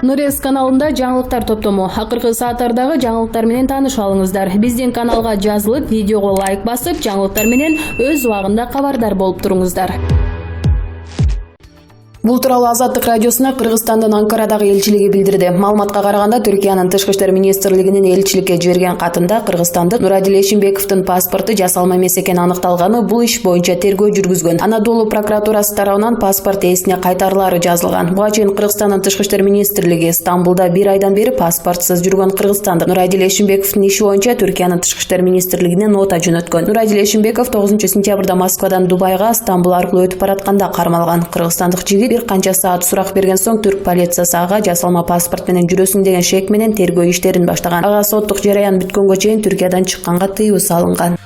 Нурес каналында жаңылыктар топтому. Акыркы сааттардагы жаңылыктар менен таанышып алыңыздар. Биздин каналга жазылып, видеого лайк басып, жаңылыктар менен өз убагында кабардар болуп туруңуздар. Бул тууралуу Азаттык радиосуна Кыргызстандын Анкарадагы элчилиги билдирди. Маалыматка караганда, Түркиянын Тышкы иштер министрлигинин элчиликке жиберген катында Кыргызстандык Нурадил Эшимбековдун паспорту жасалма эмес экени аныкталганы, бул иш боюнча тергөө жүргүзгөн. Анадолу прокуратурасы тарабынан паспорт ээсине кайтарылары жазылган. Буга чейин Кыргызстандын Тышкы иштер министрлиги Стамбулда 1 айдан бери паспортсуз жүргөн кыргызстандык Нурадил Эшимбековдун иши боюнча Түркиянын Тышкы иштер министрлигине нота жөнөткөн. Нурадил Эшимбеков 9-сентябрда Москвадан Дубайга Стамбул аркылуу өтүп баратканда кармалган. Кыргызстандык жигит бир канча саат сурак берген соң түрк полициясы ага жасалма паспорт менен жүрөсүң деген шек менен тергөө иштерин баштаган. Ага соттук жараян бүткөнгө чейин Түркиядан чыкканга тыюу салынган.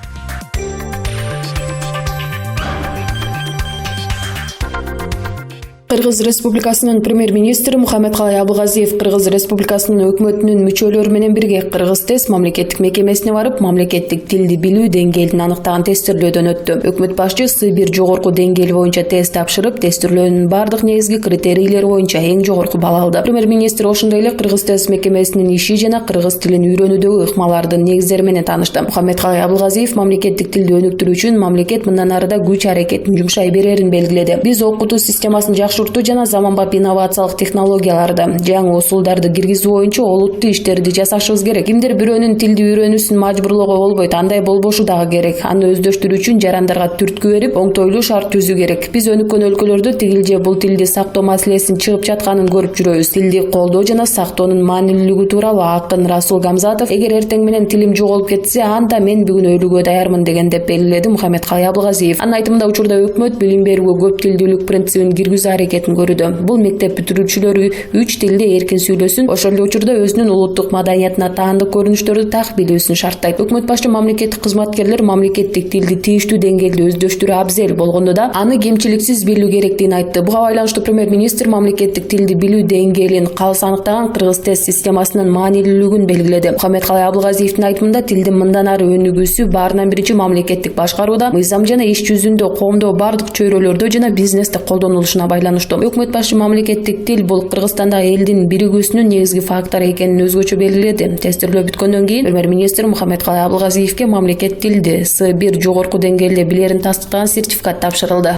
Кыргыз Республикасынын премьер-министри Мухаммедкалай Абылгазиев Кыргыз Республикасынын өкмөтүнүн мүчөлөрү менен бирге Кыргыз тест мамлекеттик мекемесине барып, мамлекеттик тилди билүү деңгээлин аныктаган тестирлөөдөн өттү. Өкмөт башчысы С1 жогорку деңгээли боюнча тест тапшырып, тестирлөөнүн бардык негизги критерийлери боюнча эң жогорку бала алды. Премьер-министр ошондой эле Кыргыз тест мекемесинин иши жана кыргыз тилин үйрөнүүдөгү ыкмалардын негиздери менен таанышты. Мухаммедкалай Абылгазиев мамлекеттик тилди өнүктүрүү үчүн мамлекет мындан арыда күч аракетин жумшай берерин белгиледи. Биз окутуу системасын жана заманбап инновациялык технологияларды, жаңы усулдарды киргизүү боюнча олуттуу иштерди жасашыбыз керек. Кимдир бирөөнүн тилди үйрөнүүсүн мажбурлоого болбойт, андай болбошу дагы керек. Аны өздөштүрүү үчүн жарандарга түрткү берип, оңтойлуу шарт түзүү керек. Биз өнүккөн өлкөлөрдө тигил же бул тилди сактоо маселесин чыгып жатканын көрүп жүрөбүз. Тилди колдоо жана сактоонун маанилүүлүгү тууралуу акын Расул Гамзатов эгер эртең менен тилим жоголуп кетсе, анда мен бүгүн өлүүгө даярмын деген деп белгиледи Мухаммедкалай Абылгазиев. Анын айтымында учурда өкмөт билим берүүгө көп тилдүүлүк принцибин киргизүү аракетин көрүүдө. Бул мектеп бүтүрүүчүлөрү 3 тилде эркин сүйлөсүн, ошол эле учурда өзүнүн улуттук маданиятына таандык көрүнүштөрдү так билүүсүн шарттайт. Өкмөт башчы мамлекеттик кызматкерлер мамлекеттик тилди тийиштүү деңгээлде өздөштүрүү абзел болгондо да аны кемчиликсиз билүү керектигин айтты. Буга байланыштуу премьер-министр мамлекеттик тилди билүү деңгээлин калыс аныктаган кыргыз тест системасынын маанилүүлүгүн белгиледи. Мухаммедкалай Абылгазиевдин айтымында тилдин мындан ары өнүгүүсү баарынан биринчи мамлекеттик башкарууда, мыйзам жана иш жүзүндө, коомдо бардык чөйрөлөрдө жана бизнесте колдонулушуна байланыштуу. Өкмөт башчы мамлекеттик тил бул Кыргызстандагы элдин биригүүсүнүн негизги фактору экенин өзгөчө белгиледи. Тестирлөө бүткөндөн кийин премьер-министр Мухаммедкалай Абылгазиевке мамлекет тилди С1 жогорку деңгээлде билерин тастыктаган сертификат тапшырылды.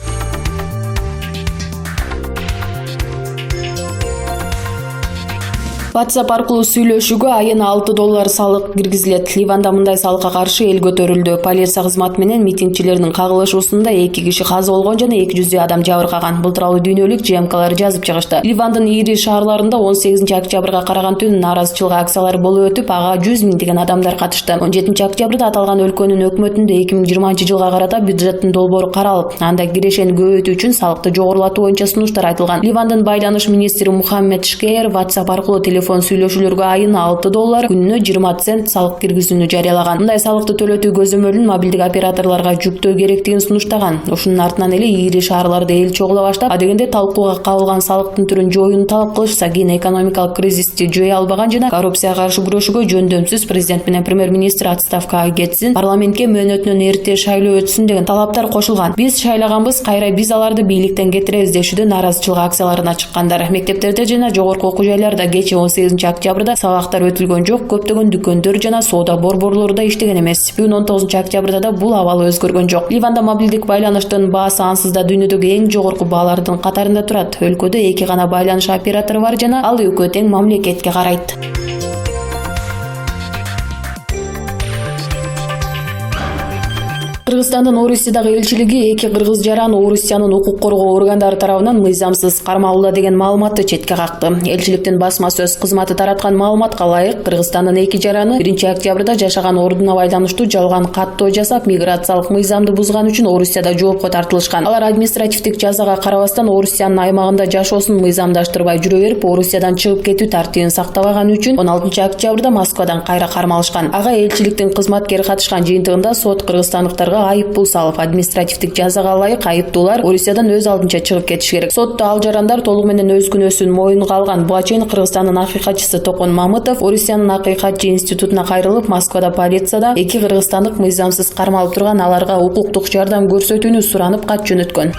WhatsApp аркылуу сүйлөшүүгө айына $6 салык киргизилет. Ливанда мындай салыкка каршы эл көтөрүлдү. Полиция кызматы менен митингчилердин кагылышуусунда 2 киши каза болгон жана 200 адам жабыркаган. Бул тууралуу дүйнөлүк ЖМКлар жазып чыгышты. Ливандын ири шаарларында 18-октябрга караган түнү нааразычылык акциялары болуп өтүп, ага 100 миңдеген адамдар катышты. 17-октябрда аталган өлкөнүн өкмөтүндө 2020-жылга карата бюджеттин долбоору каралып, анда кирешени көбөйтүү үчүн салыкты жогорулатуу боюнча сунуштар айтылган. Ливандын байланыш министри Мухаммед Шкейер WhatsApp аркылуу телефон сүйлөшүүлөргө айына $6, күнүнө 20 цент салык киргизүүнү жарыялаган. Мындай салыкты төлөтүү көзөмөлүн мобилдик операторлорго жүктөө керектигин сунуштаган. Ошонун артынан эле ири шаарларда эл чогула баштап, адегенде талкууга кабылган салыктын түрүн жоюуну талап кылышса, кийин экономикалык кризисти жоя албаган жана коррупцияга каршы күрөшүүгө жөндөмсүз президент менен премьер-министр отставкага кетсин, парламентке мөөнөтүнөн эрте шайлоо өтсүн деген талаптар кошулган. Биз шайлаганбыз, кайра биз аларды бийликтен кетиребиз дешүүдө нааразычылык акцияларына чыккандар. Мектептерде жана жогорку окуу жайларда кечээ 18-октябрда сабактар өтүлгөн жок, көптөгөн дүкөндөр жана соода борборлору да иштеген эмес. Бүгүн 19-октябрда да бул абал өзгөргөн жок. Ливанда мобилдик байланыштын баасы ансыз да дүйнөдөгү эң жогорку баалардын катарында турат. Өлкөдө 2 гана байланыш оператору бар жана ал экөө тең мамлекетке карайт. Кыргызстандын Орусиядагы элчилиги 2 кыргыз жаран Орусиянын укук коргоо органдары тарабынан мыйзамсыз кармалууда деген маалыматты четке какты. Элчиликтин басма сөз кызматы тараткан маалыматка ылайык, Кыргызстандын 2 жараны 1-октябрда жашаган ордуна байланыштуу жалган каттоо жасап, миграциялык мыйзамды бузган үчүн Орусияда жоопко тартылышкан. Алар административдик жазага карабастан Орусиянын аймагында жашоосун мыйзамдаштырбай жүрө берип, Орусиядан чыгып кетүү тартибин сактабаганы үчүн 16-октябрда Москвадан кайра кармалышкан. Ага элчиликтин кызматкери катышкан жыйынтыгында сот кыргызстандыктарга айыппул салып, административдик жазага ылайык айыптуулар Орусиядан өз алдынча чыгып кетиш керек. Сотто ал жарандар толугу менен өз күнөөсүн моюнга алган. Буга чейин Кыргызстандын акыйкатчысы Токон Мамытов Орусиянын акыйкатчы институтуна кайрылып, Москвада полицияда 2 кыргызстандык мыйзамсыз кармалып турган, аларга укуктук жардам көрсөтүүнү суранып кат жөнөткөн.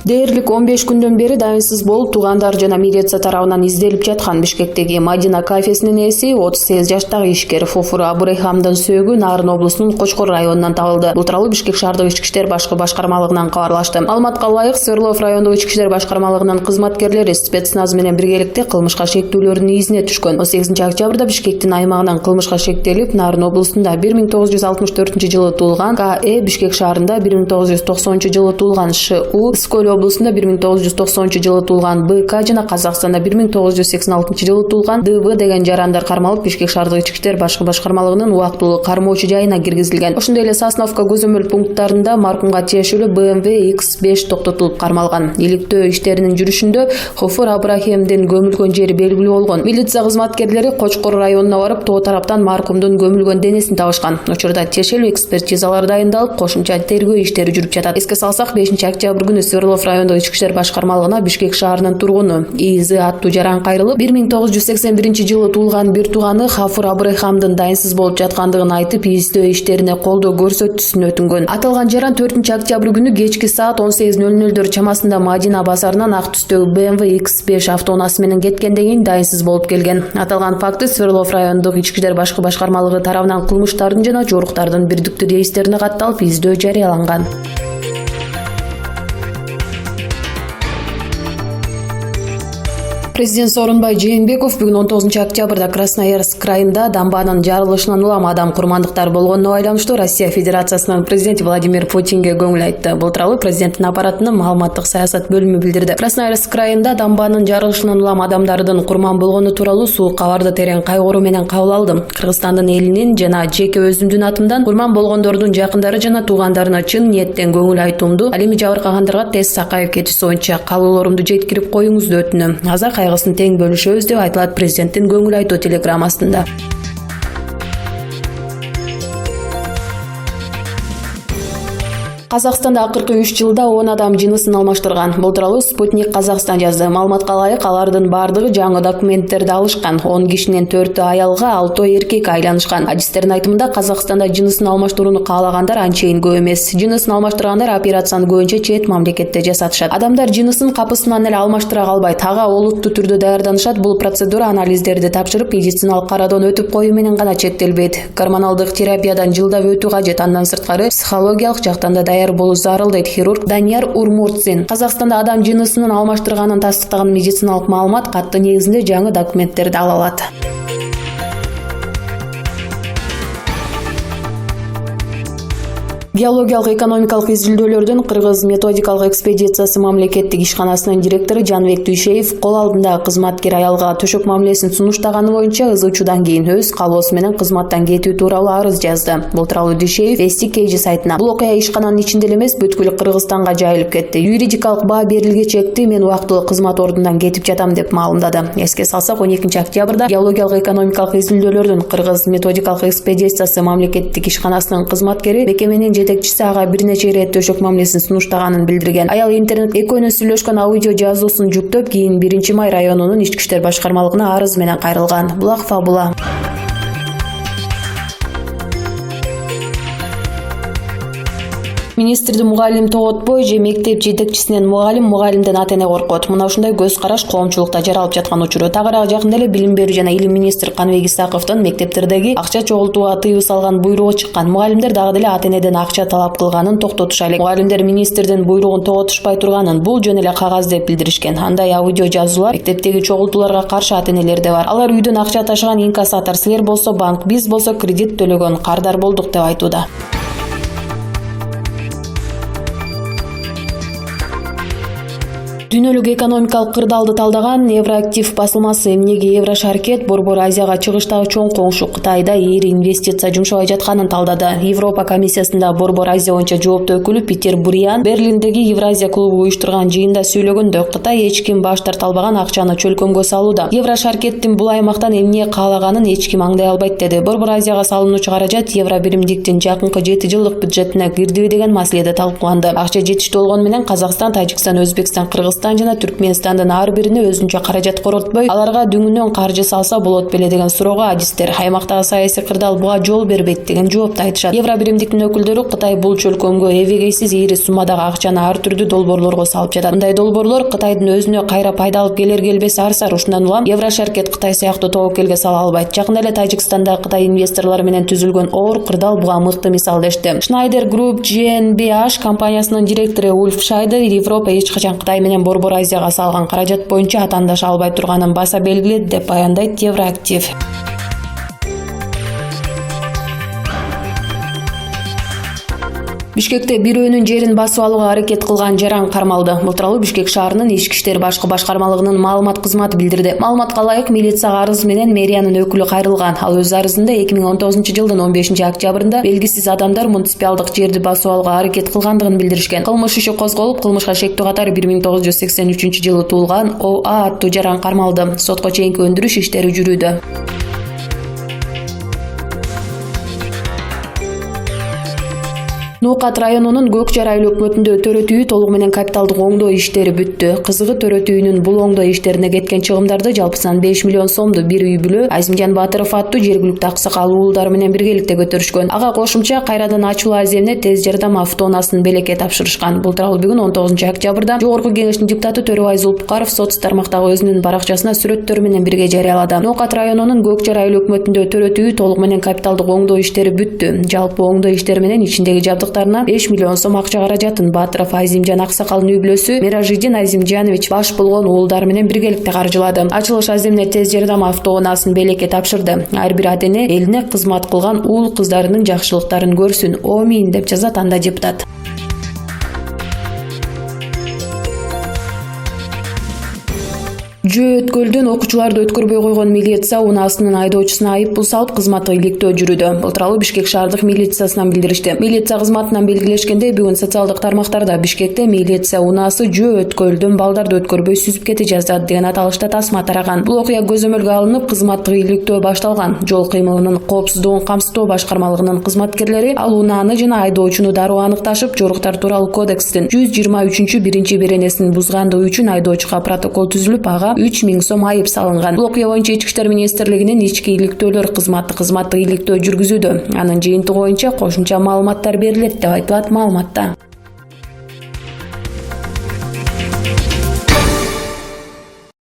Дээрлик 15 күндөн бери дайынсыз болуп туугандар жана милиция тарабынан изделип жаткан Бишкектеги Мадина кафесинин ээси 38 жаштагы ишкер Хофур Абурайхамдын сөөгү Нарын облусунун Кочкор районунан табылды. Бул тууралуу Бишкек шаардык ички иштер башкы башкармалыгынан кабарлашты. Маалыматка ылайык, Свердлов райондук ички иштер башкармалыгынын кызматкерлери спецназ менен биргеликте кылмышка шектүүлөрдүн изине түшкөн. 18 октябрда Бишкектин аймагынан кылмышка шектелип, Нарын облусунда 1964-жылы туулган К.Э. Бишкек шаарында 1990-жылы туулган Ш.У. Сколь облусунда 1990-жылы туулган Б.К. жана Казакстанда 1986-жылы туулган Д.В. деген жарандар кармалып, Бишкек шаардык ички иштер башкы башкармалыгынын убактылуу кармоочу жайына киргизилген. Ошондой эле Сосновка көзөмөл пункттарында маркумга тиешелүү BMW X5 токтотулуп кармалган. Иликтөө иштеринин жүрүшүндө Хофур Абурайхамдын көмүлгөн жери белгилүү болгон. Милиция кызматкерлери Кочкор районуна барып, тоо тараптан маркумдун көмүлгөн денесин табышкан. Учурда тиешелүү экспертизалар дайындалып, кошумча тергөө иштери жүрүп жатат. Эске салсак, 5 октябрь күнү Свердлов райондук ички иштер башкармалыгына Бишкек шаарынын тургуну И.З. аттуу жаран кайрылып, 1981-жылы туулган бир тууганы Хофур Абурайхамдын дайынсыз болуп жаткандыгын айтып, издөө иштерине колдоо көрсөтүүсүн өтүнгөн. Аталган жаран 4 октябрь күнү кечки саат 18:00 чамасында Мадина базарынан ак түстөгү BMW X5 автоунаасы менен кеткенден кийин дайынсыз болуп келген. Аталган факты Свердлов райондук ички иштер башкы башкармалыгы тарабынан кылмыштардын жана жоруктардын бирдиктүү дейистерине катталып, издөө жарыяланган. Президент Сооронбай Жээнбеков бүгүн 19 октябрда Красноярск районунда дамбанын жарылышынан улам адам курмандыктар болгонуна байланыштуу Россия Федерациясынын президенти Владимир Путинге көңүл айтты. Бул тууралуу президенттин аппаратынын маалыматтык саясат бөлүмү билдирди. Красноярск районунда дамбанын жарылышынан улам адамдардын курман болгону тууралуу суук кабарды терең кайгыруу менен кабыл алдым. Кыргызстандын элинин жана жеке өзүмдүн атымдан курман болгондордун жакындары жана туугандарына чын ниеттен көңүл айтуумду, ал эми жабыркагандарга тез сакайып кетиши боюнча каалоолорумду жеткирип коюңузду өтүнөм. Кайгысын тең бөлүшөбүз деп айтылат президенттин көңүл айтуу телеграммасында. Казакстанда акыркы 3 жылда 10 адам жынысын алмаштырган. Бул тууралуу Спутник Казакстан жазды. Маалыматка ылайык, алардын бардыгы жаңы документтерди алышкан. 10 кишинин 4-ü аялга, 6-ы эркек айланышкан. Адистердин айтымында, Казакстанда жынысын алмаштырууну каалагандар анчейин көп эмес. Жынысын алмаштыргандар операцияны көбүнчө чет мамлекетте жасатышат. Адамдар жынысын капысынан эле алмаштыра калбайт, ага олуттуу түрдө даярданышат. Бул процедура анализдерди тапшырып, медициналык кароодон өтүп коюу менен гана чектелбейт. Гормоналдык терапиядан жылдап өтүү кажет. Андан сырткары психологиялык жактан да даяр болуу зарыл, дейт хирург Данияр Урмуртсин. Казакстанда адам жынысынын алмаштырганын тастыктаган медициналык маалымат катты негизинде жаңы документтерди ала алат. Геологиялык экономикалык изилдөөлөрдүн Кыргыз методикалык экспедициясы мамлекеттик ишканасынын директору Жанбек Дүйшеев кол алдындагы кызматкер аялга төшөк мамилесин сунуштаганы боюнча ызычуудан кийин өз калоосу менен кызматтан кетүү тууралуу арыз жазды. Бул тууралуу Дүйшеев Вести-Кж сайтына. Бул окуя ишкананын ичинде эле эмес, бүткүл Кыргызстанга жайылып кетти. Юридикалык баа берилгечекти мен убактылуу кызмат ордунан кетип жатам деп маалымдады. Эске салсак, 12 октябрда геологиялык экономикалык изилдөөлөрдүн Кыргыз методикалык экспедициясы мамлекеттик ишканасынын кызматкери мекеменин жетекчиси ага бир нече ирет төшөк мамилесин сунуштаганын билдирген. Аял интернет экөөнүн сүйлөшкөн аудио жазуусун жүктөп, кийин 1-Май районунун ички иштер башкармалыгына арыз менен кайрылган. Булак фабула. Министрди мугалим тоготпой же мектеп жетекчисинен мугалимден ата-эне коркот. Мына ушундай көз караш коомчулукта жаралып жаткан учуру. Тагыраак жакында эле Билим берүү жана илим министри Каныбек Исаковдун мектептердеги акча чогултууга тыюу салган буйругу чыккан. Мугалимдер дагы деле ата-энеден акча талап кылганын токтотуша элек. Мугалимдер министрдин буйругун тоготушпай турганын бул жөн эле кагаз деп билдиришкен. Андай аудио жазуулар мектептеги чогултууларга каршы ата-энелер да бар. Алар үйдөн акча ташыган инкассатор, силер болсо банк, биз болсо кредит төлөгөн кардар болдук деп айтууда. Дүйнөлүк экономикалык кырдаалды талдаган Евроактив басылмасы эмнеге Еврошаркет Борбор Азияга чыгыштагы чоң коңшу Кытайда эри инвестиция жумшабай жатканын талдады. Европа комиссиясында Борбор Азия боюнча жооптуу өкүлү Питер Буриан Берлиндеги Евразия клубу уюштурган жыйында сүйлөгөндө, Кытай эч ким баш тарта албаган акчаны чөлкөмгө салууда. Еврошаркеттин бул аймактан эмне каалаганын эч ким аңдай албайт деди. Борбор Азияга салынуучу каражат Евро биримдиктин жакынкы 7 жылдык бюджетине кирдиби деген маселеде талкууланды. Акча жетиштүү болгону менен Казакстан, Тажикстан, Өзбекстан, Кыргызстан Кыргызстан жана Түркмөнстандын ар бирине өзүнчө каражат коротпой, аларга дүңүнөн каржы салса болот беле деген суроого адистер аймактагы саясий кырдаал буга жол бербейт деген жоопду айтышат. Евробиримдиктин өкүлдөрү Кытай бул чөлкөмгө эбегейсиз ири суммадагы акчаны ар түрдүү долбоорлорго салып жатат. Мындай долбоорлор Кытайдын өзүнө кайра пайда алып келер келбес ар-сар. Ушундан улам Еврошеркет Кытай сыяктуу тобокелге сала албайт. Жакында эле Тажикстанда Кытай инвесторлору менен түзүлгөн оор кырдаал буга мыкты мисал дешти. Schneider Group GmbH компаниясынын директору Ульф Шайдер Европа эч качан Кытай менен Борбор Азияга салган каражат боюнча атаандаша албай турганын баса белгиледи деп баяндайт Евроактив. Бишкекте бирөөнүн жерин басып алууга аракет кылган жаран кармалды. Бул тууралуу Бишкек шаарынын Ички иштер башкы башкармалыгынын маалымат кызматы билдирди. Маалыматка ылайык, милицияга арыз менен мэриянын өкүлү кайрылган. Ал өз арызында 2019-жылдын 15-октябрында белгисиз адамдар муниципалдык жерди басып алууга аракет кылгандыгын билдиришкен. Кылмыш иши козголуп, кылмышка шектүү катары 1983-жылы туулган ОА аттуу жаран кармалды. Сотко чейинки өндүрүш иштери жүрүүдө. Нукат районунун Көкжар айыл өкмөтүндө төрөт үйү толугу менен капиталдык оңдоо иштери бүттү. Кызыгы төрөт үйүнүн бул оңдоо иштерине кеткен чыгымдарды жалпысынан 5 миллион сомду бир үй бүлө Азимжан Батыров аттуу жергиликтүү аксакал уулдары менен биргеликте көтөрүшкөн. Ага кошумча кайрадан ачуулуу аземне тез жардам автоунаасын белекке тапшырышкан. Бул тууралуу бүгүн 19-октябрда Жогорку Кеңештин депутаты Төрөбай Зулпукаров соц тармактагы өзүнүн баракчасына сүрөттөр менен бирге жарыялады. Нукат районунун Көкжар айыл өкмөтүндө төрөт үйү толугу менен капиталдык оңдоо иштери бүттү. Жалпы оңдоо иштери менен ичиндеги жабдыктарына 5 миллион сом акча каражатын Батыров Азимжан аксакалдын үй бүлөсү Меражидин Азимжанович баш болгон уулдары менен биргеликте каржылады. Ачылыш аземне тез жардам автоунаасын белекке тапшырды. Ар бир ата эне элине кызмат кылган уул кыздарынын жакшылыктарын көрсүн. Омин деп жазат анда депутат. Жөө өткөлдөн окуучуларды өткөрбөй койгон милиция унаасынын айдоочусуна айып бул салып кызматтык иликтөө жүрүүдө. Бул тууралуу Бишкек шаардык милициясынан билдиришти. Милиция кызматынан белгилешкендей, бүгүн социалдык тармактарда Бишкекте милиция унаасы жөө өткөлдөн балдарды өткөрбөй сүзүп кете жаздады деген аталышта тасма тараган. Бул окуя көзөмөлгө алынып, кызматтык иликтөө башталган. Жол кыймылынын коопсуздугун камсыздоо башкармалыгынын кызматкерлери ал унааны жана айдоочуну дароо аныкташып, жоруктар тууралуу кодекстин 123 беренесин бузгандыгы үчүн айдоочуга протокол түзүлүп, ага 3 миң сом айып салынган. Бул окуя боюнча Ички иштер министрлигинин ички иликтөөлөр кызматтык иликтөө жүргүзүүдө. Анын жыйынтыгы боюнча кошумча маалыматтар берилет деп айтылат маалыматта.